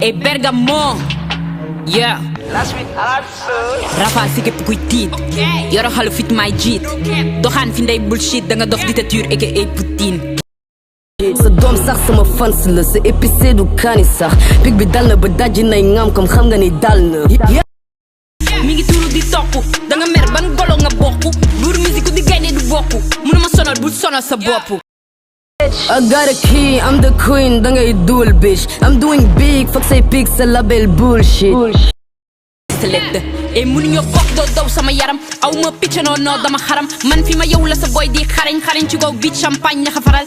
et Bergamo. Yeah. Rafal si képp kuy tiit. Yoro xalu fit may jiit. Doxaan fi ndey bullshit da nga dof dictature aka Poutine. sa doom sax sama fans la sa épicé du kaani sax pig bi dal na ba dajji nay ngam comme xam nga ni dal na. mi ngi tuuru di tokku da nga mer ban golo nga bokku buur musique di gaynde du bokku mënuma sonal bul sonal sa bopp. I got a key, I'm the queen, dangay dual bitch. I'm doing big, fuck say pig sa label bullshit. E mënuñoo bokk doo daw sama yaram aw ma picc noo dama xaram man fi ma yow la sa boy di xarañ ci kaw bit champagne ñaxa faral.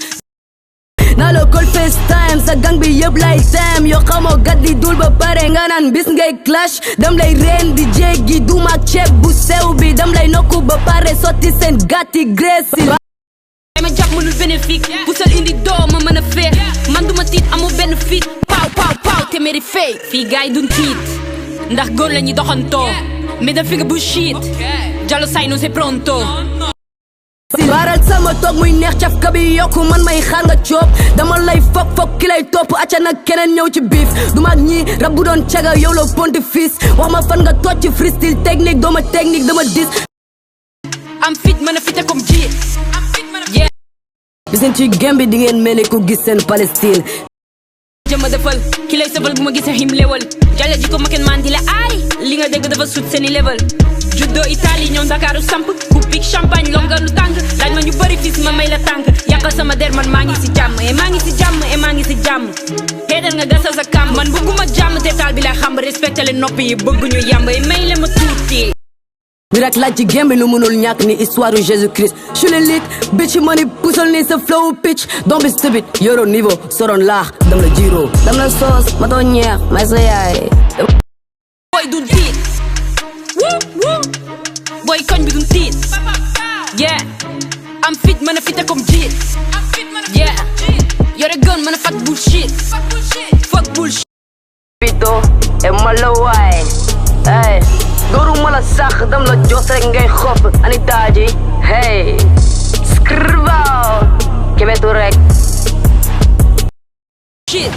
naa la call FaceTime sa gang bi yëpp lay tem yoo xamoo gat di dul ba pare nga naan bis ngay clash dam lay reen di jéggi duma ak ceeb bu sew bi dam lay nokku ba pare sotti seen gàtti graisse ma jàpp mënul bénéfique pusal indi doo ma mën a feex man duma tiit amu benn fit paaw téméri fay fii gaay duñ tiit ndax góor la ñuy doxantoo mais da fi nga bullshit Jallo sai non sei pronto. Baral sama toog muy neex caf ka bi yokku man may xaar nga coob dama lay fok ki lay topp acca nag keneen ñëw ci biif du mag ñi rab bu doon caga yow la pontifex wax ma fan nga toj ci freestyle technique dooma technique dama dis am fit mën a fite comme ji bisin ci gembi di ngeen mel ni ku gis seen Palestine jëma defal ki lay sëfal bu ma gisee him lewal jale ji ko ma kenn maan di la aay li nga dégg dafa sut seeni level judo Italie ñëw Dakaru samp ku big champagne longa lu tàng laaj ma ñu bëri fis ma may la tànk yàqal sama der man maa ngi si jàmm maa ngi si jàmm xeedal nga gasal sa kàmb man bëgguma jàmm te taal bi lay xam respecté le nopp yi bëgguñu yàmb may le ma tuuti mi rak laaj ci gembi lu mënul ñàkk ni histoire Jésus Christ je le lit bitch money pusal ni sa flow pitch don't be stupid yoro niveau soron laax dam la jiro dam la soos ma doon ñeex may sa yaay boy du tiit boy koñ bi du tiit yeah am fit mën a fite comme jiit yeah yore gun mën a fuck bullshit pito e malo waay hey dooru mala sax dam la jox rek ngay xopp ani daaji hey skrvao kebetu rek shit